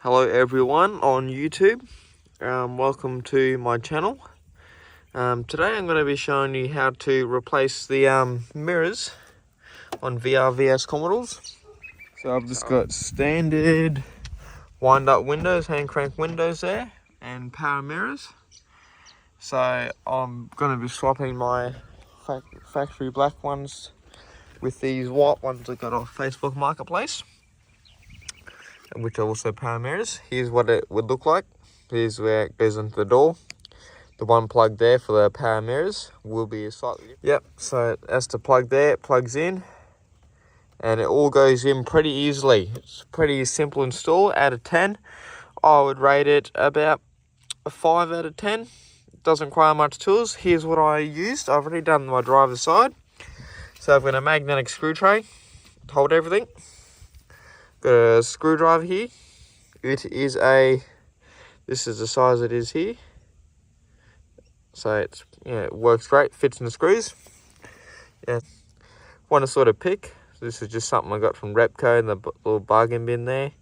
Hello everyone on YouTube, welcome to my channel. Today I'm going to be showing you how to replace the mirrors on VR VS Commodores. So I've just got standard wind up windows, hand crank windows there, and power mirrors. So I'm going to be swapping my factory black ones with these white ones I got off Facebook Marketplace, which are also power mirrors. Here's what it would look like. Here's where it goes into the door. The one plug there for the power mirrors will be slightly... Yep, so that's the plug there, it plugs in. And it all goes in pretty easily. It's pretty simple install. Out of 10, I would rate it about a 5 out of 10. It doesn't require much tools. Here's what I used. I've already done my driver's side. So I've got a magnetic screw tray to hold everything. Got a screwdriver here. This is the size it is here. So it works great, fits in the screws. Yeah, want to sort of pick. This is just something I got from Repco in the little bargain bin there.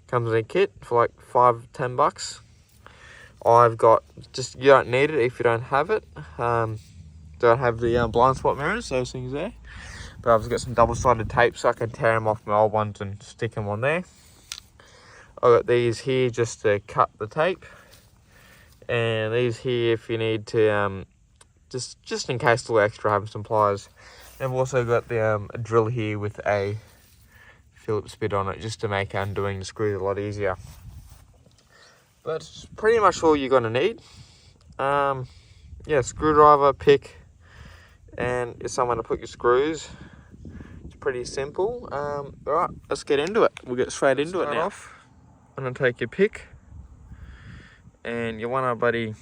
Comes in a kit for like $5-10 bucks. I've got you don't need it if you don't have it. Don't have the blind spot mirrors, those things there. But I've got some double-sided tape so I can tear them off my old ones and stick them on there. I've got these here just to cut the tape. And these here if you need to, just in case the extra, having some pliers. And I've also got the a drill here with a Phillips bit on it just to make undoing the screws a lot easier. But it's pretty much all you're going to need. Yeah, screwdriver, pick, and somewhere to put your screws. Pretty simple. Alright, let's get into it. We'll get straight into it now. I'm going to take your pick and you want to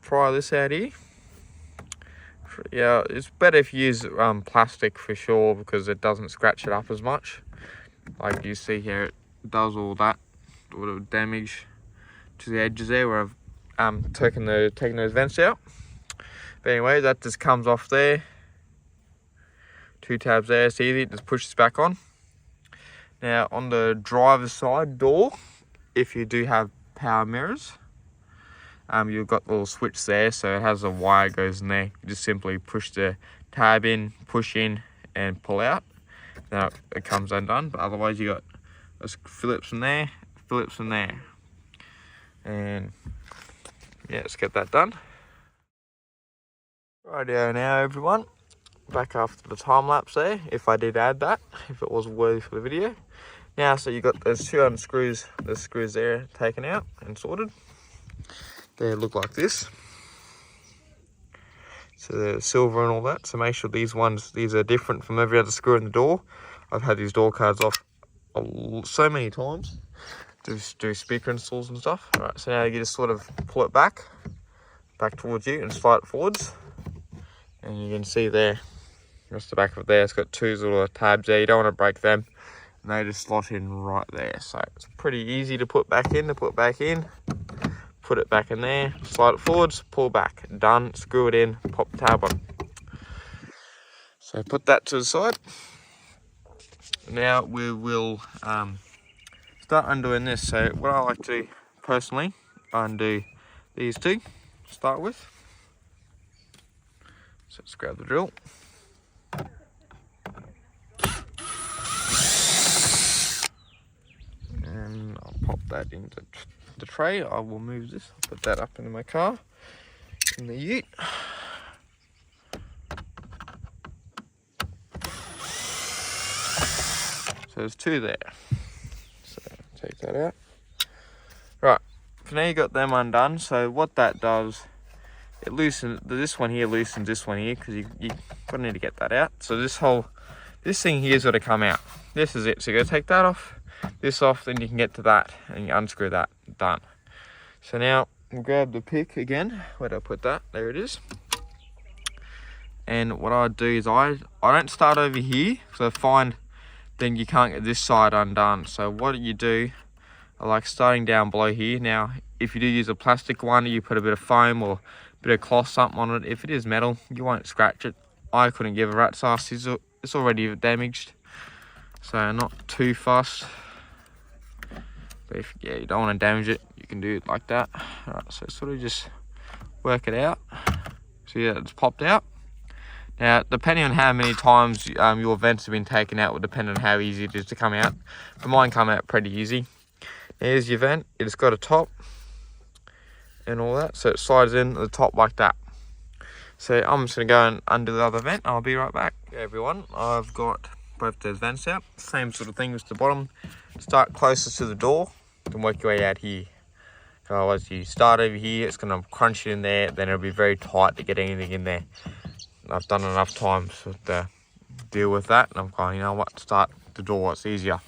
pry this out here. Yeah, it's better if you use plastic for sure because it doesn't scratch it up as much. Like you see here, it does all that little damage to the edges there where I've taken those vents out. But anyway, that just comes off there. 2 tabs there, it's easy, just push this back on. Now on the driver's side door, if you do have power mirrors, you've got the little switch there, so it has a wire goes in there. You just simply push the tab in, push in and pull out. Now it comes undone, but otherwise you got Phillips in there, Phillips in there. And yeah, let's get that done. Rightio now everyone. Back after the time lapse there, if I did add that, if it was worthy for the video. Now, so you got those 2 unscrews, the screws there taken out and sorted. They look like this. So they're silver and all that. So make sure these are different from every other screw in the door. I've had these door cards off so many times to do speaker installs and stuff. All right, so now you just sort of pull it back towards you and slide it forwards. And you can see there, just the back of it there, it's got 2 little tabs there. You don't want to break them, and they just slot in right there. So it's pretty easy to put back in, put it back in there, slide it forwards, pull back, done, screw it in, pop the tab on. So put that to the side. Now we will start undoing this. So what I like to do personally, undo these 2 to start with. So let's grab the drill. And I'll pop that into the tray. I will move this, I'll put that up into my car, in the ute. So there's 2 there. So take that out. Right, for now you got them undone. So what that does, it loosens, this one here loosens this one here because you gonna need to get that out. So this thing here's got to come out. This is it. So you gotta take that off, this off, then you can get to that and you unscrew that. Done. So now we'll grab the pick again. Where did I put that? There it is. And what I do is I don't start over here because I find then you can't get this side undone. So what you do, I like starting down below here. Now if you do use a plastic one, you put a bit of foam or a bit of cloth something on it. If it is metal, you won't scratch it. I couldn't give a rat's ass. It's already damaged, so not too fussed. But if you don't want to damage it, you can do it like that. Alright, so sort of just work it out. See that it's popped out. Now, depending on how many times your vents have been taken out will depend on how easy it is to come out. But mine come out pretty easy. Here's your vent. It's got a top and all that, so it slides in at the top like that. So I'm just going to go and undo the other vent. I'll be right back. Okay, everyone, I've got both those vents out. Same sort of thing with the bottom. Start closest to the door, then work your way out here. Otherwise, you start over here, it's going to crunch it in there, then it'll be very tight to get anything in there. I've done enough times to deal with that, and I'm going, you know what, start the door, it's easier.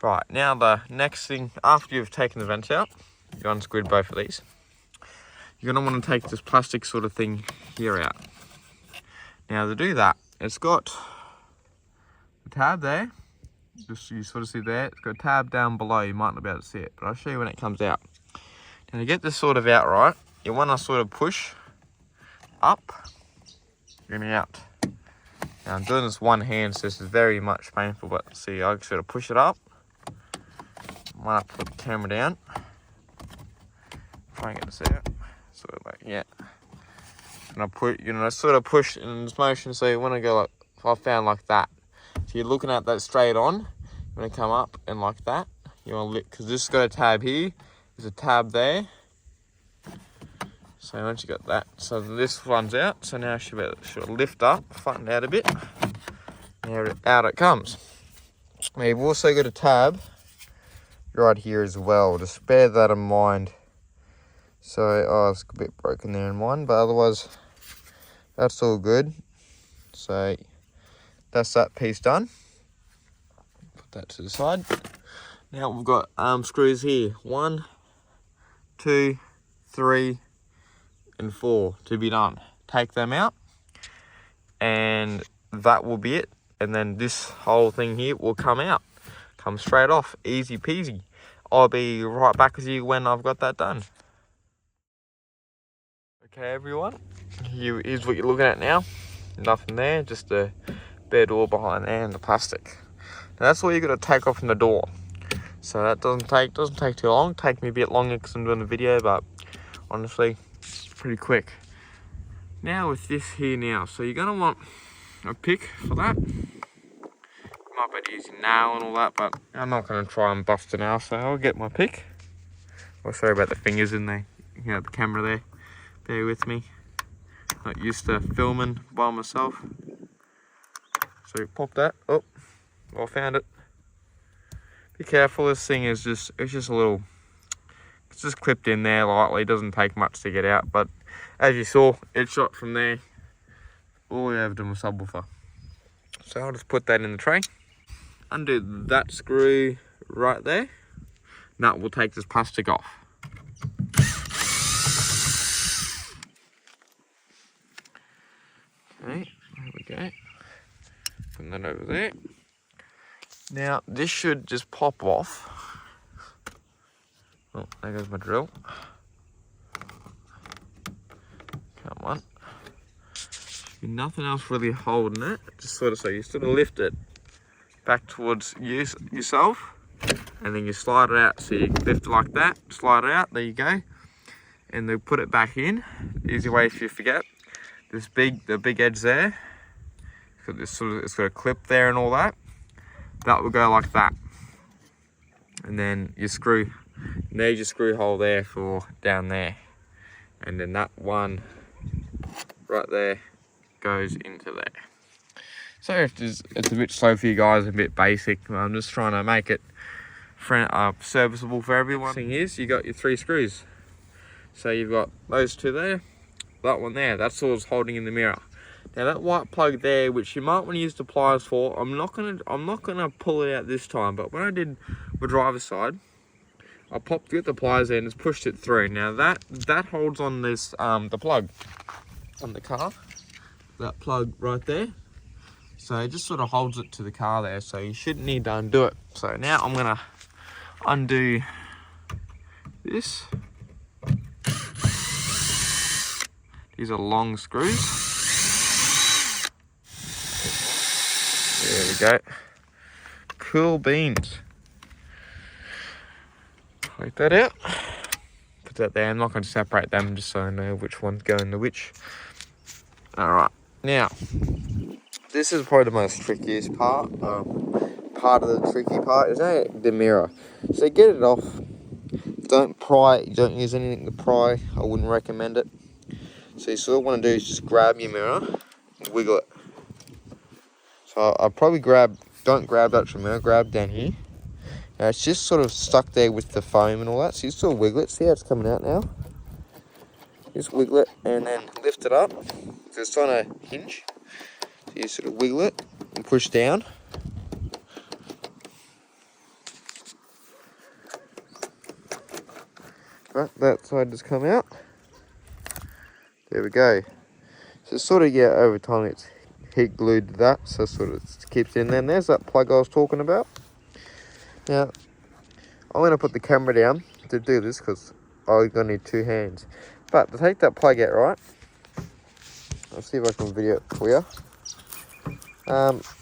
Right, now the next thing, after you've taken the vents out, you unscrewed both of these, you're going to want to take this plastic sort of thing here out. Now to do that, it's got a tab there, just you sort of see there, it's got a tab down below, you might not be able to see it, but I'll show you when it comes out. Now to get this sort of out right, you want to sort of push up and out. Now I'm doing this one hand, so this is very much painful, but see, I sort of push it up. I might have to put the camera down. Try and get this out. Sort of like, yeah. And I put, you know, sort of push in this motion, so you want to go like, if I found like that. So you're looking at that straight on, you want to come up and like that. You want to lift, because this has got a tab here, there's a tab there. So once you got that, so this one's out, so now should lift up, flatten out a bit. Now out it comes. Now you've also got a tab right here as well, just bear that in mind. So, oh, it's a bit broken there in one, but otherwise, that's all good. So, that's that piece done. Put that to the side. Now we've got screws here. 1, 2, 3, and 4 to be done. Take them out, and that will be it. And then this whole thing here will come out. Come straight off, easy peasy. I'll be right back with you when I've got that done. Okay everyone, here's what you're looking at now. Nothing there, just the bare door behind there and the plastic. Now that's all you're going to take off from the door. So that doesn't take too long. Take me a bit longer because I'm doing a video, but honestly, it's pretty quick. Now with this here now, so you're going to want a pick for that. You might be able to use your nail and all that, but I'm not going to try and bust a nail, so I'll get my pick. Oh, sorry about the fingers in there, you know, the camera there. Bear with me. Not used to filming by myself. So pop that. Oh, I found it. Be careful, this thing is just, it's just a little, it's just clipped in there lightly. It doesn't take much to get out, but as you saw, it shot from there all the way over to my subwoofer. So I'll just put that in the tray. Undo that screw right there. That will take this plastic off. Okay, there we go. Put that over there. Now, this should just pop off. Oh, there goes my drill. Come on. Should be nothing else really holding it. Just sort of, so you sort of lift it back towards yourself, and then you slide it out. So you lift it like that, slide it out, there you go. And then put it back in. Easy way if you forget. The big edge there, it's got this sort of, it's got a clip there and all that. That will go like that, and then your screw. And there's your screw hole there for down there, and then that one right there goes into there. So it's a bit slow for you guys, a bit basic. I'm just trying to make it serviceable for everyone. The thing is, you got your 3 screws. So you've got those 2 there. That one there, that's all it's holding in the mirror. Now that white plug there, which you might want to use the pliers for, I'm not gonna pull it out this time, but when I did the driver's side, I get the pliers in and just pushed it through. Now that holds on this the plug on the car, that plug right there. So it just sort of holds it to the car there, so you shouldn't need to undo it. So now I'm gonna undo this. These are long screws. There we go. Cool beans. take that out. Put that there. I'm not going to separate them just so I know which one's going to which. Alright, now, this is probably the most trickiest part. Part of the tricky part is the mirror. So get it off. Don't pry it. You don't use anything to pry. I wouldn't recommend it. So you sort of want to do is just grab your mirror and wiggle it. So I'll probably don't grab that from mirror, grab down here. Now it's just sort of stuck there with the foam and all that. So you sort of wiggle it. See how it's coming out now? Just wiggle it and then lift it up. So it's on a hinge. So you sort of wiggle it and push down. Right, that side has come out. There we go. So sort of, yeah, over time it's heat glued to that, so sort of keeps it in there. And there's that plug I was talking about. Now, I'm going to put the camera down to do this because I'm going to need 2 hands. But to take that plug out, right, I'll see if I can video it for you.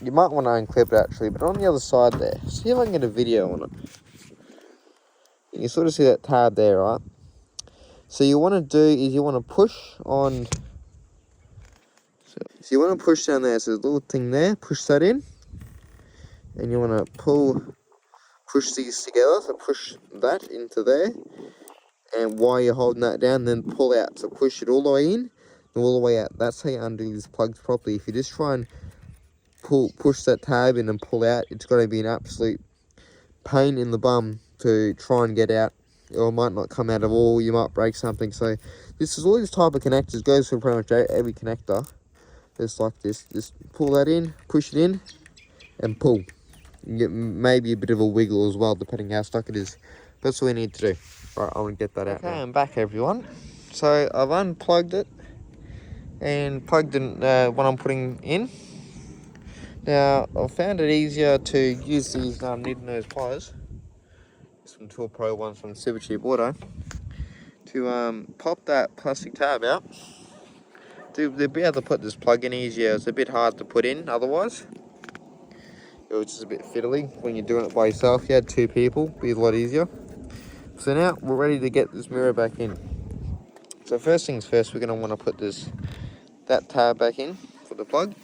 You might want to unclip it actually, but on the other side there, see if I can get a video on it. You sort of see that tab there, right? So you want to do is you want to push on. So you want to push down there. So there's a little thing there. Push that in, and you want to push these together. So push that into there, and while you're holding that down, then pull out. So push it all the way in, and all the way out. That's how you undo these plugs properly. If you just try and push that tab in and pull out, it's going to be an absolute pain in the bum to try and get out, or it might not come out at all. You might break something. So this is all these type of connectors, goes for pretty much every connector. Just like this, just pull that in, push it in, and pull. You get maybe a bit of a wiggle as well, depending how stuck it is. That's what we need to do. Right, I want to get that out. Okay, now. I'm back, everyone. So I've unplugged it and plugged in what I'm putting in. Now I found it easier to use these needle nose pliers. Some Tool Pro ones from Supercheap Auto, to pop that plastic tab out. To be able to put this plug in easier. It's a bit hard to put in otherwise. It was just a bit fiddly when you're doing it by yourself. You had 2 people, it'd be a lot easier. So now we're ready to get this mirror back in. So first things first, we're going to want to put that tab back in for the plug.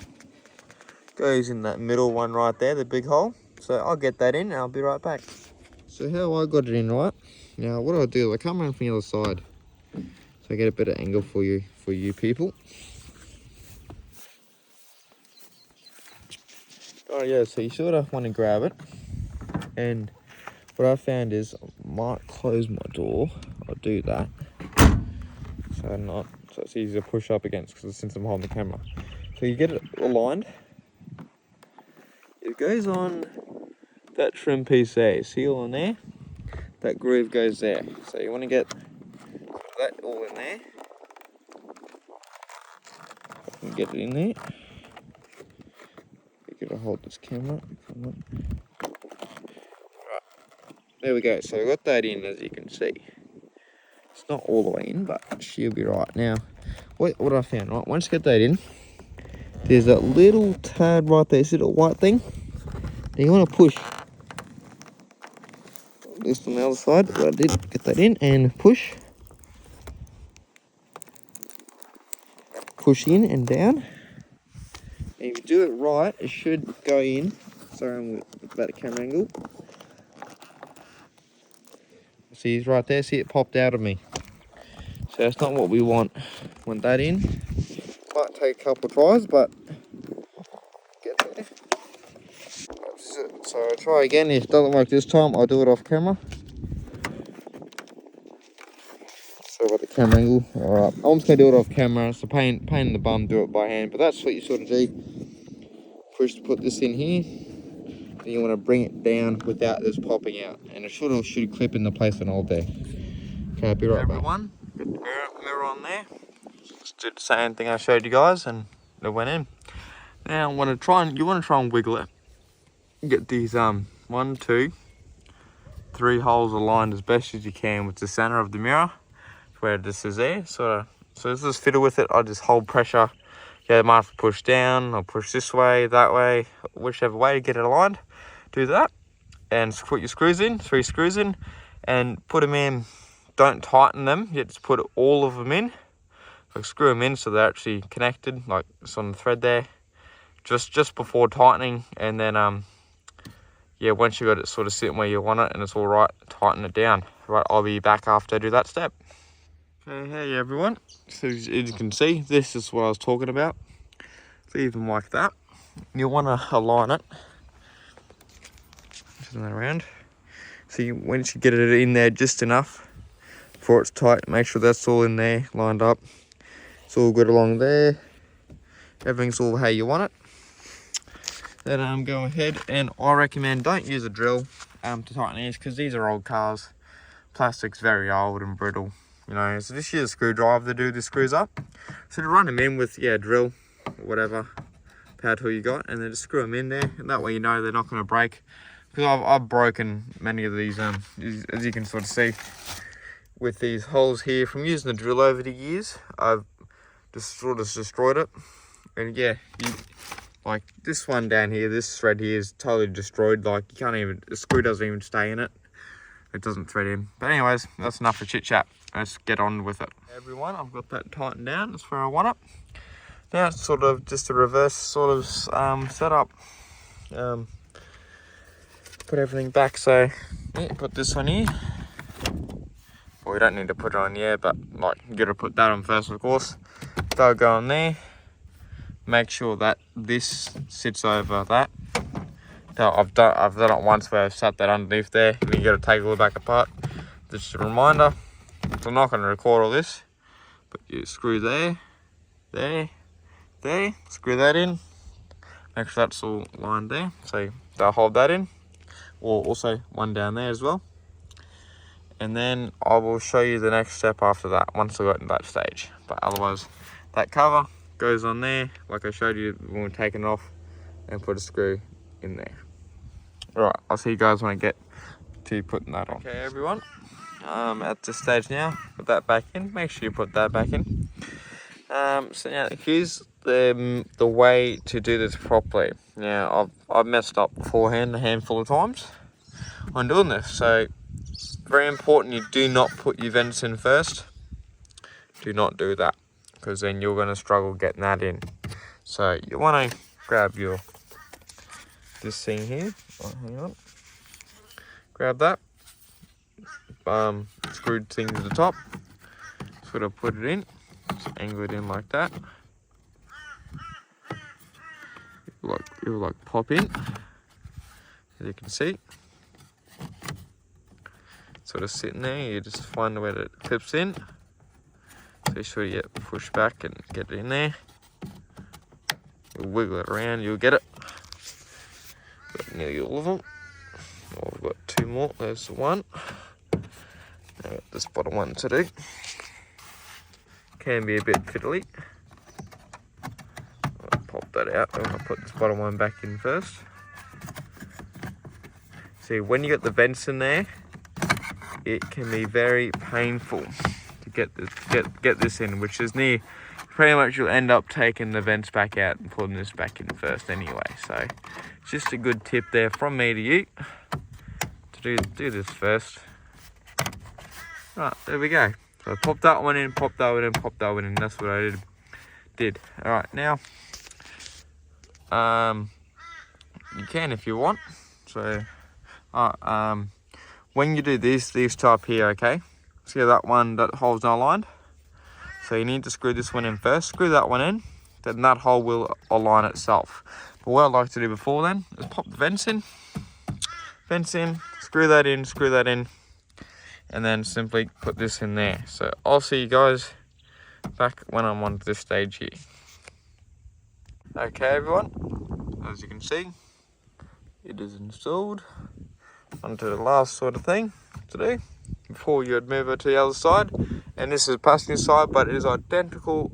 Goes in that middle one right there, the big hole. So I'll get that in and I'll be right back. So how I got it in, right? Now what I'll do, I come around from the other side, so I get a better angle for you people. Oh yeah, so you sort of want to grab it, and what I found is I might close my door. I'll do that, so it's easier to push up against, because since I'm holding the camera. So you get it aligned. It goes on that trim piece there. See all in there? That groove goes there. So you want to get that all in there. I can get it in there. You gotta hold this camera. Come on. Right. There we go. So I got that in, as you can see. It's not all the way in, but she'll be right. Now, what I found, right? Once you get that in, there's that little tab right there. See that white thing? Now you want to push. This on the other side. What I did, get that in and push. Push in and down. And if you do it right, it should go in. Sorry, I'm about a camera angle. See, he's right there. See, it popped out of me. So that's not what we want. Want that in. Might take a couple of tries, but get there. So I'll try again. If it doesn't work this time, I'll do it off camera. Sorry about the camera angle. Alright, I'm just going to do it off camera. It's a pain in the bum, do it by hand. But that's what you sort of do. Put this in here. Then you want to bring it down without this popping out. And it should clip into place and hold there. Okay, I'll be right back. Everyone, got the mirror on there. Just did the same thing I showed you guys and it went in. Now you want to try and wiggle it. Get these 1, 2, 3 holes aligned as best as you can with the center of the mirror, where this is there. So this is fiddle with it. I just hold pressure. Yeah, I might have to push down or push this way, that way, whichever way to get it aligned. Do that, and put your screws in, 3 screws in, and put them in. Don't tighten them, you just put all of them in. Like screw them in so they're actually connected, like it's on the thread there. Just before tightening, and then yeah, once you got it sort of sitting where you want it and it's all right, tighten it down. Right, I'll be back after I do that step. Okay, hey everyone. So as you can see, this is what I was talking about. So even like that, you want to align it. Turn that around. So once you get it in there just enough for it's tight, make sure that's all in there, lined up. It's all good along there. Everything's all how you want it. Then go ahead, and I recommend don't use a drill to tighten these, because these are old cars. Plastic's very old and brittle, you know. So just use a screwdriver to do the screws up. So to run them in with a drill or whatever power tool you got, and then just screw them in there, and that way you know they're not going to break. Because I've broken many of these, as you can sort of see with these holes here from using the drill over the years. I've just sort of destroyed it, and yeah, like this one down here, this thread here is totally destroyed. Like you can't even, the screw doesn't even stay in it. It doesn't thread in. But anyways, that's enough for chit chat. Let's get on with it. Hey everyone, I've got that tightened down. That's where I want it. Now it's sort of just a reverse sort of setup. Put everything back. So yeah, put this one here. Well, we don't need to put it on here, but like you gotta put that on first, of course. They'll go on there. Make sure that this sits over that. Now, I've done it once where I've sat that underneath there, and you got to take it all back apart. Just a reminder. So I'm not going to record all this, but you screw there, screw that in. Make sure that's all lined there, so they'll hold that in. Or also one down there as well. And then I will show you the next step after that, once I got in that stage. But otherwise, that cover goes on there, like I showed you when we're taking it off, and put a screw in there. Alright, I'll see you guys when I get to putting that on. Okay everyone, at this stage now, put that back in. Make sure you put that back in. So now here's the way to do this properly. Now I've messed up beforehand a handful of times on doing this, so it's very important you do not put your vents in first. Do not do that, because then you're going to struggle getting that in. So you want to grab this thing here. Oh, hang on. Grab that. Screwed thing to the top. Sort of put it in. Just angle it in like that. It will like pop in, as you can see. Sort of sitting there. You just find where it clips in. Make sure you push back and get it in there. You'll wiggle it around, you'll get it. Got nearly all of them. Oh, I've got two more. There's one. Now got this bottom one to do. Can be a bit fiddly. I'll pop that out. I'm going to put this bottom one back in first. See, when you got the vents in there, it can be very painful to get this in, which is near. Pretty much you'll end up taking the vents back out and putting this back in first anyway. So it's just a good tip there from me to you to do this first. Right, there we go. So pop that one in, pop that one in, pop that one in. That's what I did. All right, now you can if you want. So when you do these type here, okay, see that one, that hole's not aligned, so you need to screw this one in first. Screw that one in, then that hole will align itself. But what I like to do before then is pop the vents in, screw that in, and then simply put this in there. So I'll see you guys back when I'm on this stage here. Okay everyone, as you can see, it is installed. Onto the last sort of thing to do before you'd move it to the other side. And this is the passenger side, but it is identical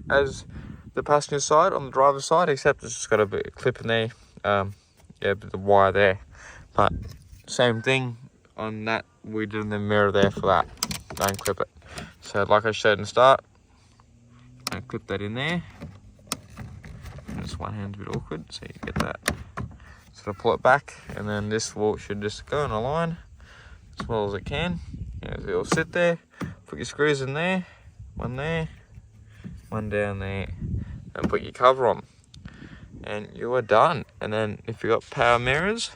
as the passenger side on the driver's side, except it's just got a bit of clip in there, yeah, but the wire there. But same thing on that, we did in the mirror there for that. Don't clip it. So like I showed in the start, I clip that in there. This one hand's a bit awkward, so you get that. Sort of pull it back, and then this should just go in a line. as well as it can. So it'll sit there, put your screws in there, one down there, and put your cover on, and you are done. And then if you've got power mirrors,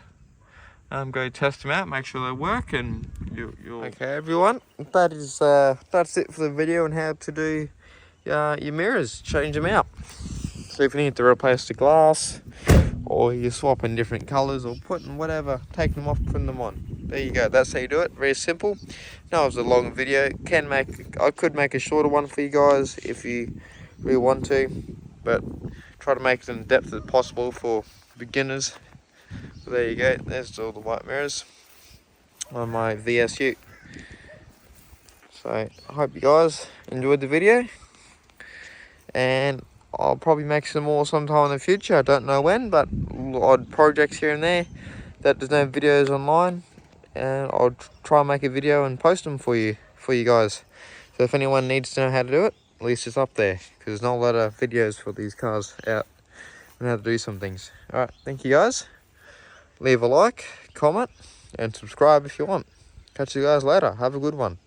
go test them out, make sure they work, and you'll... Okay everyone, that's it for the video on how to do your mirrors, change them out. So if you need to replace the glass, or you're swapping different colours, or putting whatever, taking them off, putting them on. There you go, that's how you do it, very simple. Now it was a long video, I could make a shorter one for you guys if you really want to, but try to make it in depth as possible for beginners. So there you go, there's all the white mirrors on my VSU. So I hope you guys enjoyed the video, and I'll probably make some more sometime in the future. I don't know when, but odd projects here and there that there's no videos online, and I'll try and make a video and post them for you guys. So if anyone needs to know how to do it, at least it's up there, because there's not a lot of videos for these cars out and how to do some things. Alright, thank you guys. Leave a like, comment, and subscribe if you want. Catch you guys later. Have a good one.